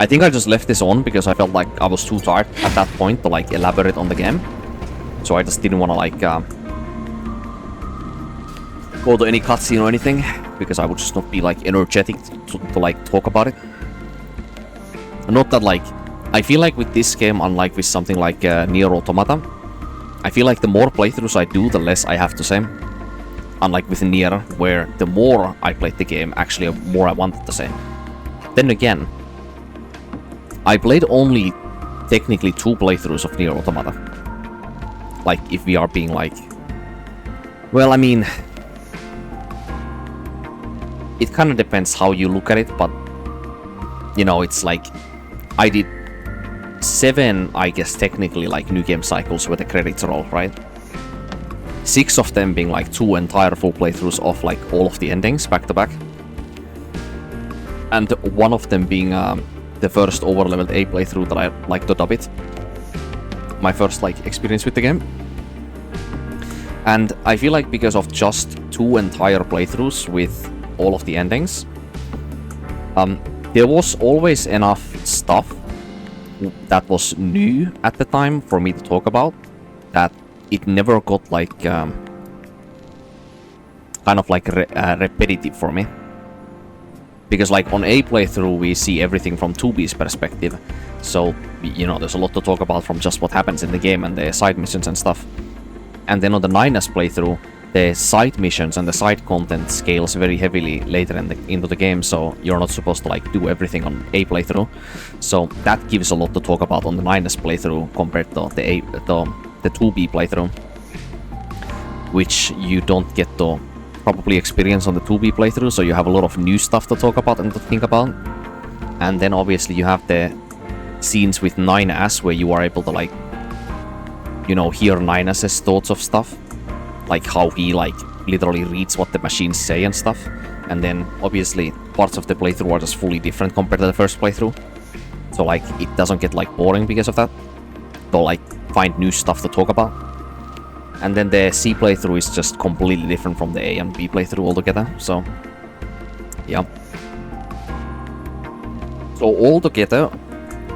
I think I just left this on because I felt like I was too tired at that point to like elaborate on the game. So I just didn't want to like go to any cutscene or anything, because I would just not be like energetic to like talk about it. Not that like, I feel like with this game, unlike with something like Nier Automata, I feel like the more playthroughs I do, the less I have to say. Unlike with Nier, where the more I played the game, actually the more I wanted to say. Then again, I played only technically 2 playthroughs of Nier Automata. Like, if we are being like... Well, I mean... It kind of depends how you look at it, but... You know, it's like... I did 7, I guess, technically, like, new game cycles where the credits roll, right? 6 of them being, like, 2 entire full playthroughs of, like, all of the endings, back-to-back. And one of them being, the first over-leveled A playthrough that I like to dub it. My first, like, experience with the game. And I feel like because of just 2 entire playthroughs with all of the endings, there was always enough stuff that was new at the time for me to talk about, that it never got like kind of like repetitive for me. Because like on A playthrough we see everything from 2B's perspective, so you know there's a lot to talk about from just what happens in the game and the side missions and stuff. And then on the 9S playthrough, the side missions and the side content scales very heavily later into the game, so you're not supposed to like do everything on A playthrough. So that gives a lot to talk about on the 9S playthrough compared to the 2B playthrough, which you don't get to probably experience on the 2B playthrough, so you have a lot of new stuff to talk about and to think about. And then obviously you have the scenes with 9S where you are able to like, you know, hear 9S's thoughts of stuff. Like how he like literally reads what the machines say and stuff. And then obviously parts of the playthrough are just fully different compared to the first playthrough. So like it doesn't get like boring because of that. They'll like find new stuff to talk about. And then the C playthrough is just completely different from the A and B playthrough altogether. So yeah. So altogether,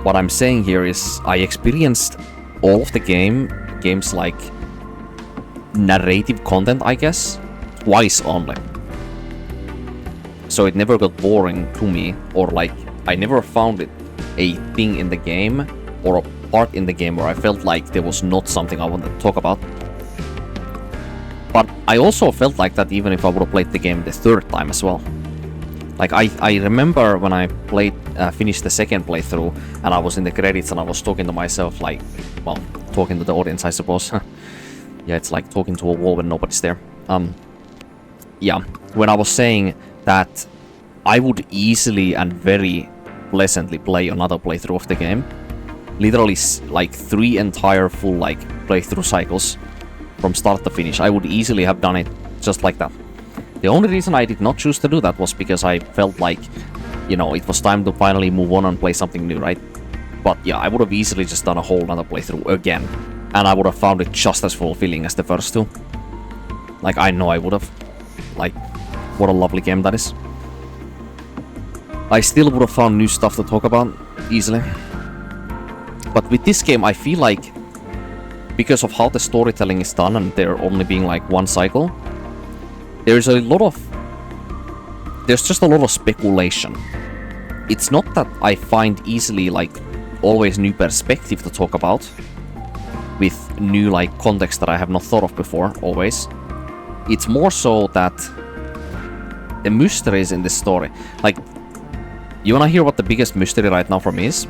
what I'm saying here is I experienced all of the game's like narrative content, I guess, twice only. So it never got boring to me, or like I never found it a thing in the game or a part in the game where I felt like there was not something I wanted to talk about. But I also felt like that even if I would have played the game the 3rd time as well. Like I remember when I played finished the 2nd playthrough and I was in the credits and I was talking to myself, like, well, talking to the audience, I suppose. Yeah, it's like talking to a wall when nobody's there. Yeah, when I was saying that I would easily and very pleasantly play another playthrough of the game. Literally like 3 entire full like playthrough cycles from start to finish. I would easily have done it just like that. The only reason I did not choose to do that was because I felt like, you know, it was time to finally move on and play something new, right? But yeah, I would have easily just done a whole nother playthrough again. And I would have found it just as fulfilling as the first 2. Like, I know I would have. Like, what a lovely game that is. I still would have found new stuff to talk about, easily. But with this game, I feel like, because of how the storytelling is done and there only being like 1 cycle, there's just a lot of speculation. It's not that I find easily like always new perspective to talk about, with new like context that I have not thought of before, always. It's more so that the mysteries in this story, like, you wanna hear what the biggest mystery right now for me is?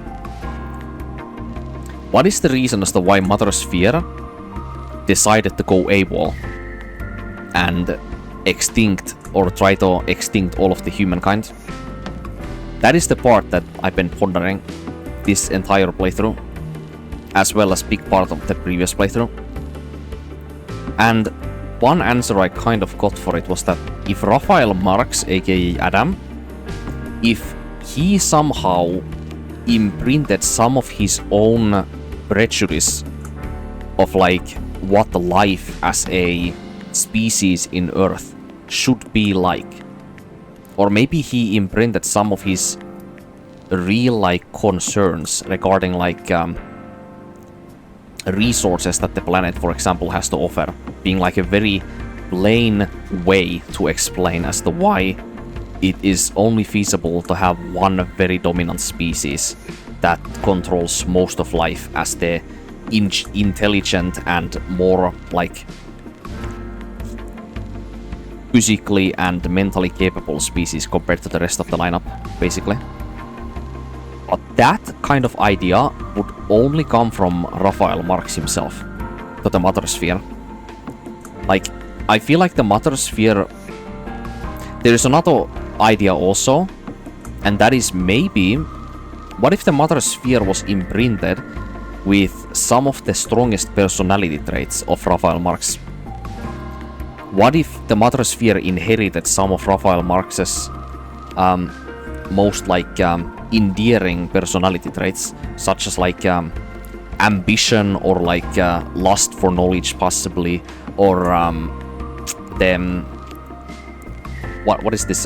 What is the reason as to why Mother Sphere decided to go AWOL and extinct or try to extinct all of the humankind? That is the part that I've been pondering this entire playthrough, as well as big part of the previous playthrough. And one answer I kind of got for it was that if Raphael Marks, aka Adam, if he somehow imprinted some of his own prejudice of like what life as a species in Earth should be like, or maybe he imprinted some of his real like concerns regarding like resources that the planet, for example, has to offer, being like a very plain way to explain as to why it is only feasible to have one very dominant species that controls most of life as the intelligent and more like physically and mentally capable species compared to the rest of the lineup, basically. But that kind of idea would only come from Raphael Marks himself to the Matter Sphere. Like, I feel like the Matter Sphere... There is another idea also, and that is maybe... What if the Matter Sphere was imprinted with some of the strongest personality traits of Raphael Marks? What if the Matter Sphere inherited some of Raphael Marx's most like endearing personality traits, such as like ambition or like lust for knowledge, possibly, or the what is this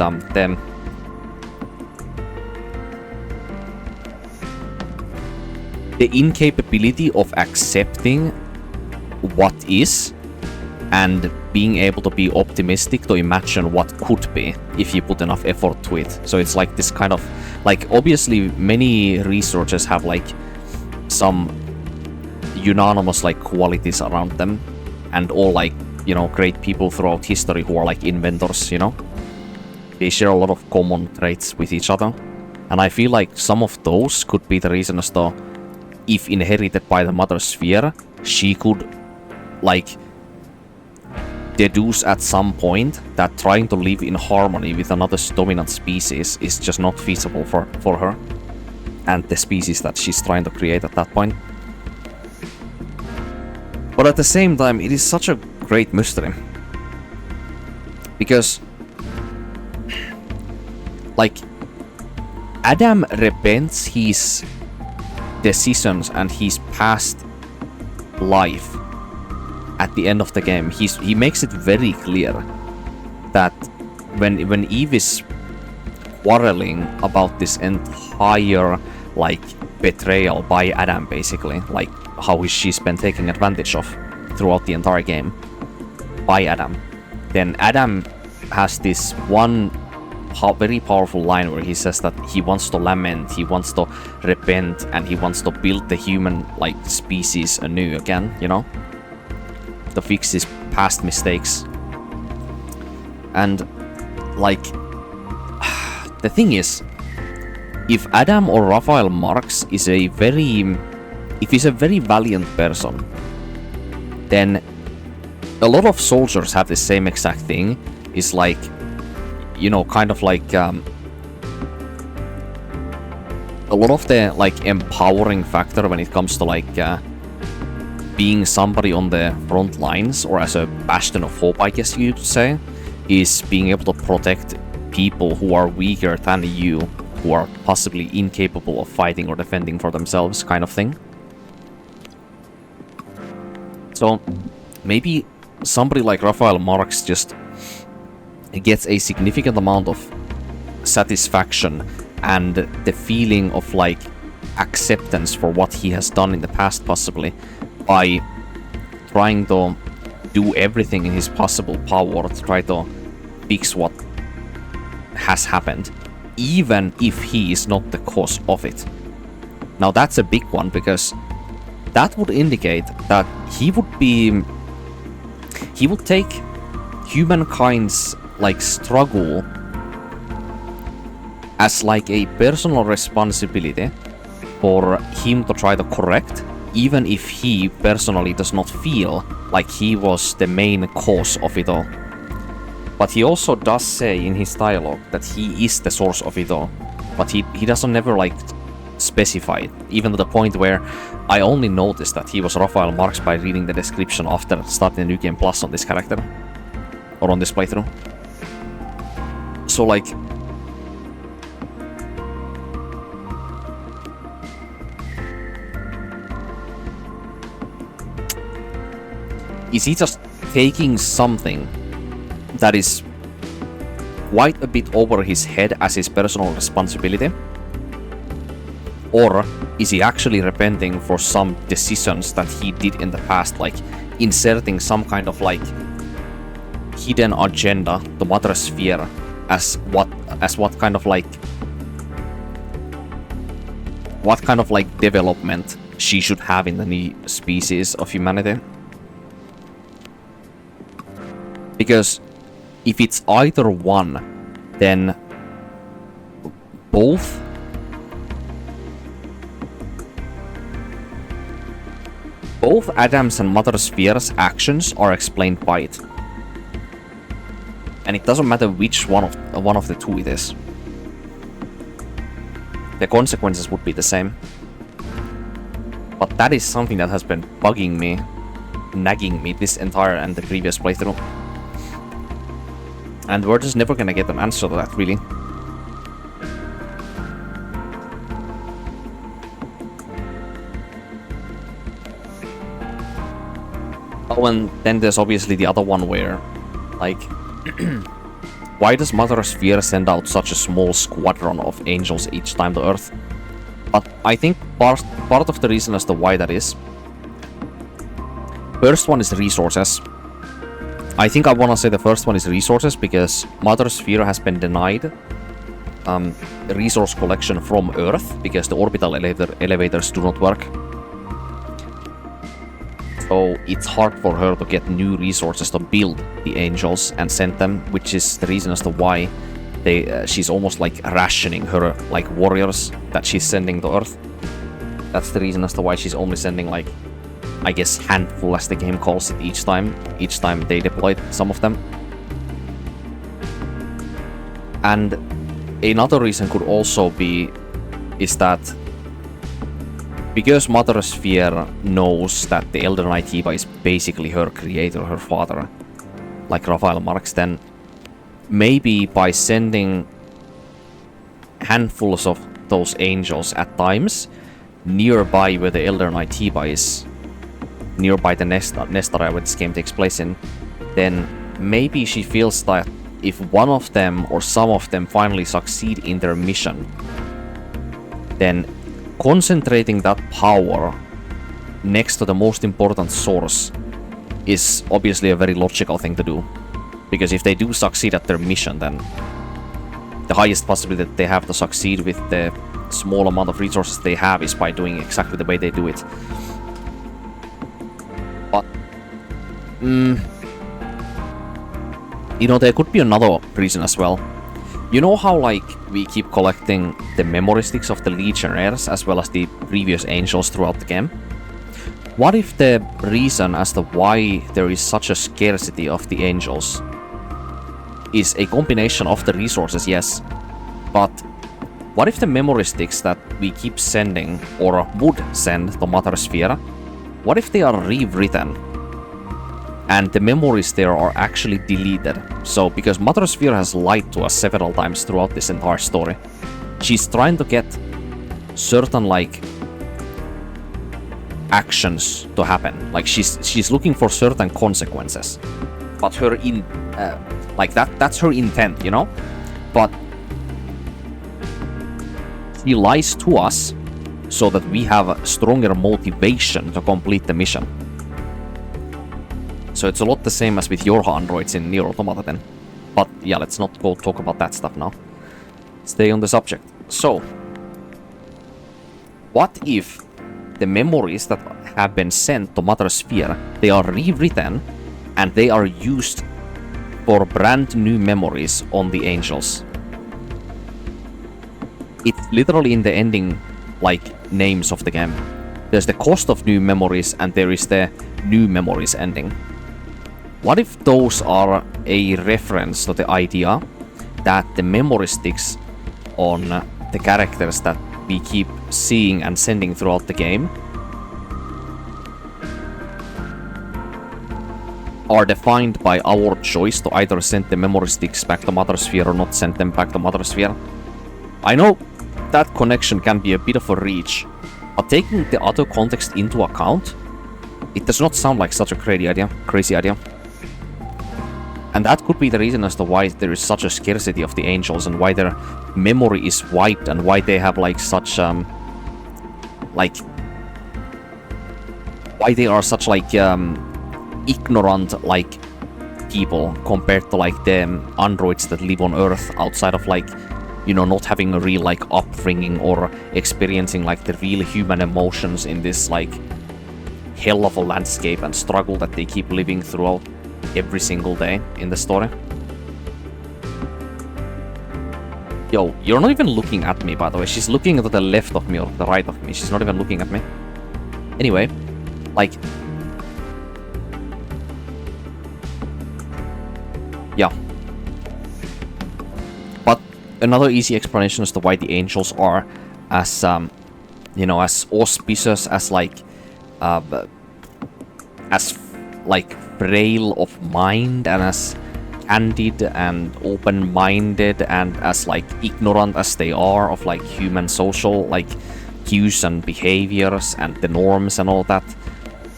the incapability of accepting what is and being able to be optimistic to imagine what could be if you put enough effort to it. So it's like this kind of, like, obviously many researchers have like some unanimous like qualities around them, and all like, you know, great people throughout history who are like inventors, you know, they share a lot of common traits with each other, and I feel like some of those could be the reason as to, if inherited by the Mother Sphere, she could like deduce at some point that trying to live in harmony with another dominant species is just not feasible for her and the species that she's trying to create at that point. But at the same time, it is such a great mystery, because like Adam repents his decisions and his past life at the end of the game. He makes it very clear that when Eve is quarreling about this entire like betrayal by Adam, basically, like how she's been taken advantage of throughout the entire game by Adam, then Adam has this one very powerful line where he says that he wants to lament, he wants to repent, and he wants to build the human like species anew again, you know, to fix his past mistakes. And like the thing is, if Adam or Raphael Marks is if he's a very valiant person, then a lot of soldiers have the same exact thing. It's like, you know, kind of like a lot of the like empowering factor when it comes to like being somebody on the front lines, or as a bastion of hope, I guess you could say, is being able to protect people who are weaker than you, who are possibly incapable of fighting or defending for themselves, kind of thing. So maybe somebody like Raphael Marks just gets a significant amount of satisfaction and the feeling of like acceptance for what he has done in the past, possibly, by trying to do everything in his possible power to try to fix what has happened, even if he is not the cause of it. Now that's a big one, because that would indicate that he would take humankind's like struggle as like a personal responsibility for him to try to correct, even if he personally does not feel like he was the main cause of it all. But he also does say in his dialogue that he is the source of it all, but he doesn't never like specify it, even to the point where I only noticed that he was Raphael Marks by reading the description after starting the New Game Plus on this character, or on this playthrough. So like, is he just taking something that is quite a bit over his head as his personal responsibility, Or is he actually repenting for some decisions that he did in the past, like inserting some kind of like hidden agenda to Mother Sphere as what kind of like development she should have in the new species of humanity? Because if it's either one, then both Adam's and Mother Sphere's actions are explained by it. And it doesn't matter which one of the two it is. The consequences would be the same. But that is something that has been bugging me, nagging me this entire and the previous playthrough. And we're just never gonna get an answer to that, really. Oh, and then there's obviously the other one where, like, why does Mother Sphere send out such a small squadron of angels each time to Earth? But I think part of the reason as to why that is, first one is resources. I think I want to say the first one is resources because Mother Sphere has been denied resource collection from Earth because the orbital elevators do not work. So it's hard for her to get new resources to build the angels and send them, which is the reason as to why she's almost like rationing her like warriors that she's sending to Earth. That's the reason as to why she's only sending like, I guess, handful as the game calls it each time they deployed some of them. And another reason could also be is that because Mother Sphere knows that the Elder Knight Hiba is basically her creator, her father, like Raphael Marks, then maybe by sending handfuls of those angels at times nearby where the Elder Knight Hiba is, nearby the nest area where this game takes place in, then maybe she feels that if one of them or some of them finally succeed in their mission, then concentrating that power next to the most important source is obviously a very logical thing to do. Because if they do succeed at their mission, then the highest possibility that they have to succeed with the small amount of resources they have is by doing exactly the way they do it. But you know, there could be another reason as well. You know how, like, we keep collecting the memory sticks of the Legionnaires as well as the previous angels throughout the game? What if the reason as to why there is such a scarcity of the angels is a combination of the resources, yes, but what if the memory sticks that we keep sending, or would send to Mother Sphere, what if they are rewritten? And the memories there are actually deleted. So, because Mother Sphere has lied to us several times throughout this entire story, she's trying to get certain, like, actions to happen. Like, she's looking for certain consequences. But her that's her intent, you know? But she lies to us so that we have a stronger motivation to complete the mission. So it's a lot the same as with your androids in Nier Automata then. But yeah, let's not go talk about that stuff now. Stay on the subject. So, what if the memories that have been sent to Mother Sphere, they are rewritten and they are used for brand new memories on the angels? It's literally in the ending, like, names of the game. There's the cost of new memories and there is the new memories ending. What if those are a reference to the idea that the memory sticks on the characters that we keep seeing and sending throughout the game are defined by our choice to either send the memory sticks back to Mother Sphere or not send them back to Mother Sphere? I know that connection can be a bit of a reach, but taking the other context into account, it does not sound like such a crazy idea. And that could be the reason as to why there is such a scarcity of the angels and why their memory is wiped and why they have, like, such like, why they are such like ignorant like people compared to like the androids that live on Earth outside of like, you know, not having a real like upbringing or experiencing like the real human emotions in this like hell of a landscape and struggle that they keep living throughout every single day in the story. Yo, you're not even looking at me, by the way. She's looking to the left of me or the right of me. She's not even looking at me. Anyway, like, yeah. But another easy explanation as to why the angels are as, you know, as auspicious, as like frail of mind and as candid and open-minded and as like ignorant as they are of like human social like cues and behaviors and the norms and all that.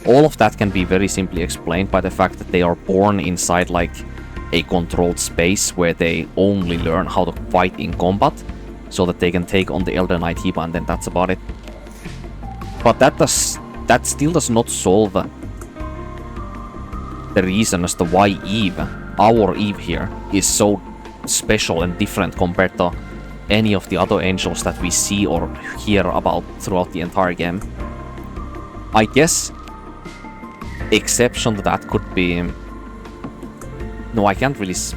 All of that can be very simply explained by the fact that they are born inside like a controlled space where they only learn how to fight in combat so that they can take on the Elder Knight Hiba, and then that's about it. But that still does not solve the reason as to why Eve, our Eve here, is so special and different compared to any of the other angels that we see or hear about throughout the entire game. I guess exception to that could be... No, I can't really say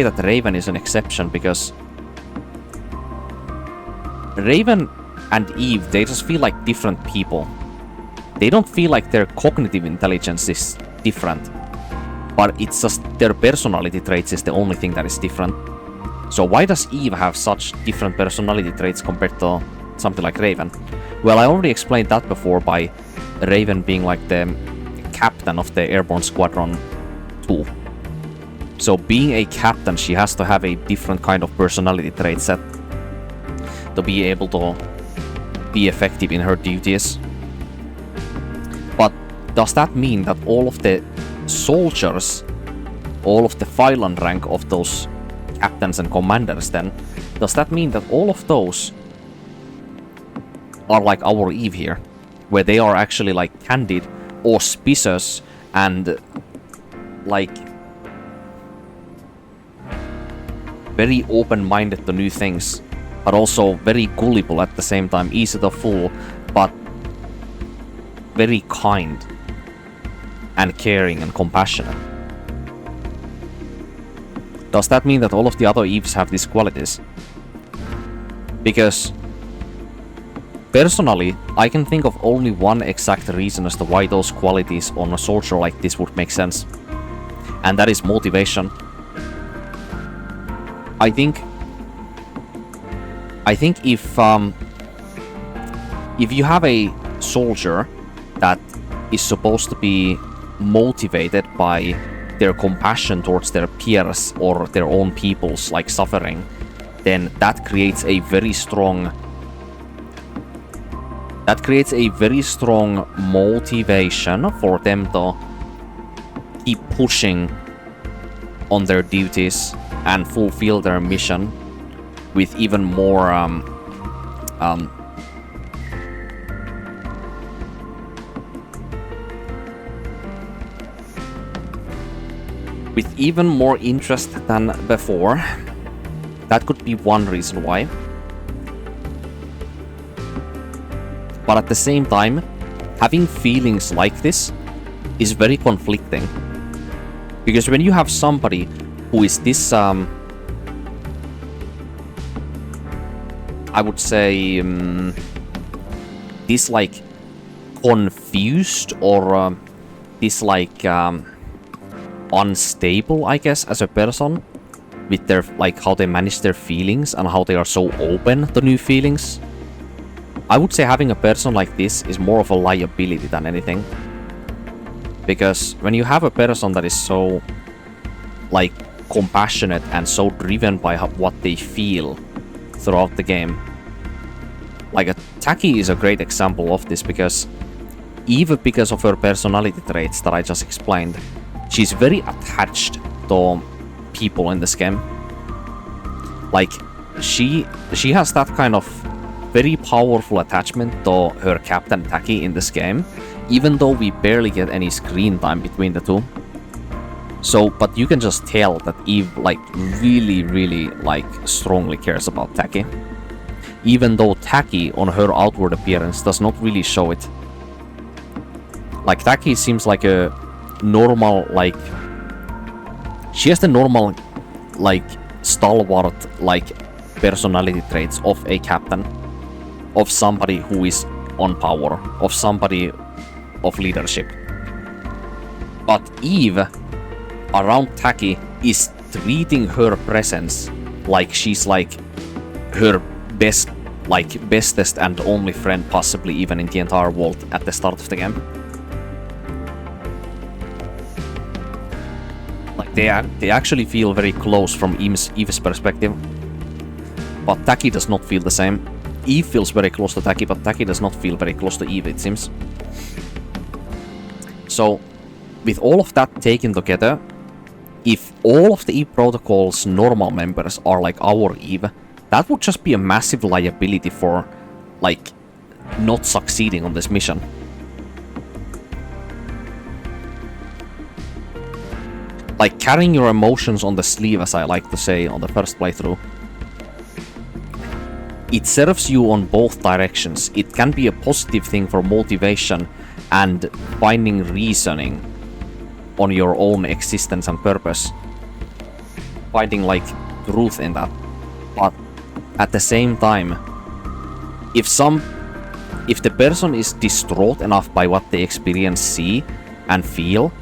that Raven is an exception, because Raven and Eve, they just feel like different people. They don't feel like their cognitive intelligence is different, but it's just their personality traits is the only thing that is different. So why does Eve have such different personality traits compared to something like Raven? Well, I already explained that before by Raven being like the captain of the Airborne Squadron 2. So being a captain, she has to have a different kind of personality trait set to be able to be effective in her duties. But does that mean that all of the soldiers, all of the Phylan rank of those captains and commanders then, does that mean that all of those are like our Eve here, where they are actually like candid, auspicious, and like very open-minded to new things, but also very gullible at the same time, easy to fool, but very kind and caring and compassionate? Does that mean that all of the other Eves have these qualities? Because personally, I can think of only one exact reason as to why those qualities on a soldier like this would make sense, and that is motivation. I think if you have a soldier that is supposed to be motivated by their compassion towards their peers or their own people's like suffering, then that creates a very strong motivation for them to keep pushing on their duties and fulfill their mission with even more with even more interest than before. That could be one reason why. But at the same time, having feelings like this is very conflicting. Because when you have somebody who is this, I would say, this like confused or this like unstable, I guess, as a person, with their like how they manage their feelings and how they are so open to new feelings, I would say having a person like this is more of a liability than anything. Because when you have a person that is so like compassionate and so driven by what they feel throughout the game, like Taki is a great example of this, because even because of her personality traits that I just explained, she's very attached to people in this game. Like she has that kind of very powerful attachment to her Captain Taki in this game, even though we barely get any screen time between the two. So, but you can just tell that Eve, like, really, like, strongly cares about Taki. Even though Taki, on her outward appearance, does not really show it. Like, Taki seems like a normal, like... She has the normal, like, stalwart, like, personality traits of a captain. Of somebody who is on power. Of somebody of leadership. But Eve, around Taki, is treating her presence like she's, like, her best, like, bestest and only friend possibly even in the entire world at the start of the game. Like, they actually feel very close from Eve's perspective. But Taki does not feel the same. Eve feels very close to Taki, but Taki does not feel very close to Eve, it seems. So, with all of that taken together, if all of the Eve Protocol's normal members are like our Eve, that would just be a massive liability for, like, not succeeding on this mission. Like, carrying your emotions on the sleeve, as I like to say on the first playthrough. It serves you on both directions. It can be a positive thing for motivation and finding reasoning on your own existence and purpose. Finding, like, truth in that. But at the same time, if the person is distraught enough by what they experience, see, and feel,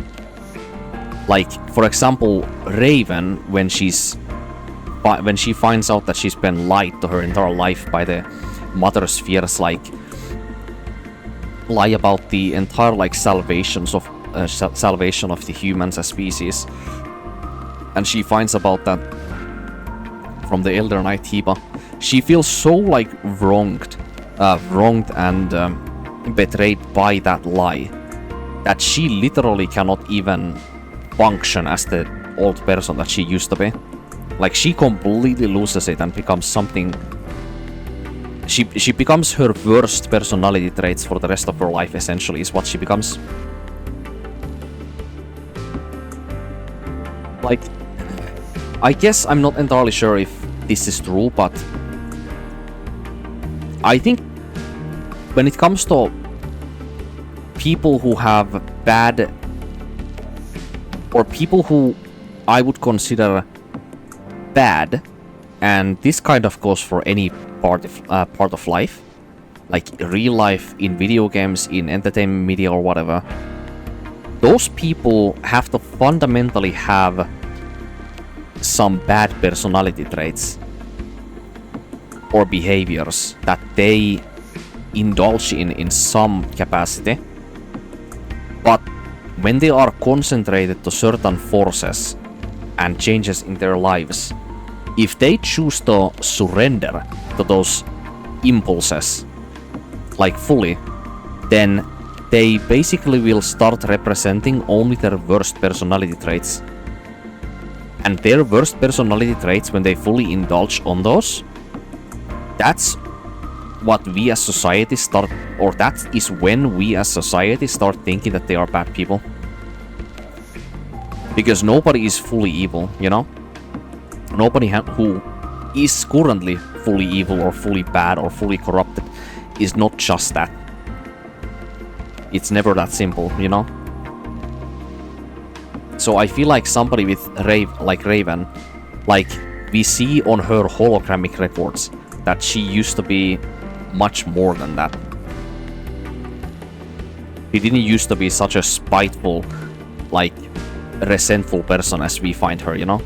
like, for example, Raven, when she finds out that she's been lied to her entire life by the Mother Spheres, like, lie about the entire, like, salvation of the humans as species, and she finds about that from the Elder Knight Heba. She feels so, like, wronged and betrayed by that lie that she literally cannot even function as the old person that she used to be. Like, she completely loses it and becomes something... She becomes her worst personality traits for the rest of her life, essentially, is what she becomes. Like, I guess I'm not entirely sure if this is true, but I think when it comes to people who have bad, or people who I would consider bad, and this kind of goes for any part of life, like real life, in video games, in entertainment media or whatever, those people have to fundamentally have some bad personality traits or behaviors that they indulge in some capacity. But when they are concentrated to certain forces and changes in their lives, if they choose to surrender to those impulses, like fully, then they basically will start representing only their worst personality traits. And their worst personality traits, when they fully indulge on those, that's what we as society start, or that is when we as society start thinking that they are bad people. Because nobody is fully evil, you know? Nobody who is currently fully evil or fully bad or fully corrupted is not just that. It's never that simple, you know? So I feel like somebody with Raven, like, we see on her holographic records that she used to be much more than that. She didn't used to be such a spiteful, like, resentful person as we find her, you know?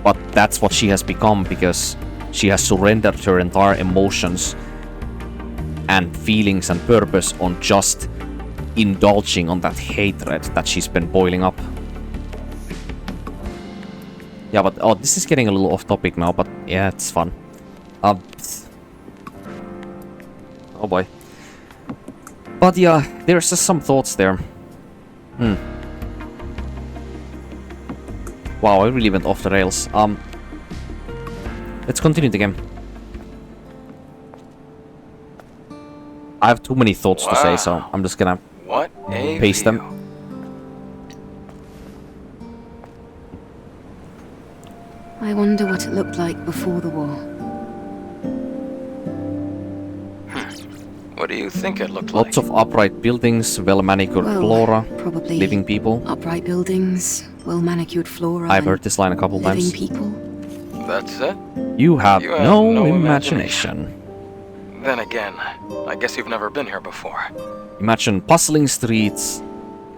But that's what she has become because she has surrendered her entire emotions and feelings and purpose on just indulging on that hatred that she's been boiling up. Yeah, but oh, this is getting a little off topic now, but yeah, it's fun. Oh boy. But yeah, there's just some thoughts there. Wow, I really went off the rails. Let's continue the game. I have too many thoughts to say, so I'm just gonna What a paste them. view. I wonder what it looked like before the war. What do you think it looked like? Lots of upright buildings, well-manicured Well, flora, probably living people. upright buildings, well-manicured flora, I've and heard this line a couple living times. people. That's it? You have You have no no imagination. Then again, I guess you've never been here before. Imagine bustling streets,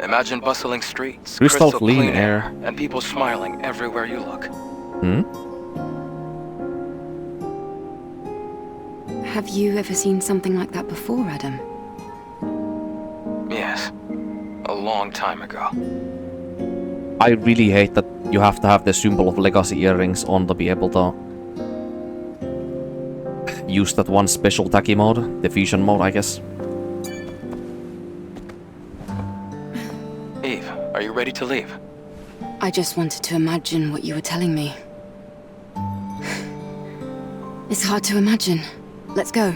Imagine bustling streets, Crystal clean air. and people smiling everywhere you look. Have you ever seen something like that before, Adam? Yes, a long time ago. I really hate that you have to have the symbol of legacy earrings on to be able to use that one special tacky mode, the fusion mode, I guess. Eve, are you ready to leave? I just wanted to imagine what you were telling me. It's hard to imagine. Let's go.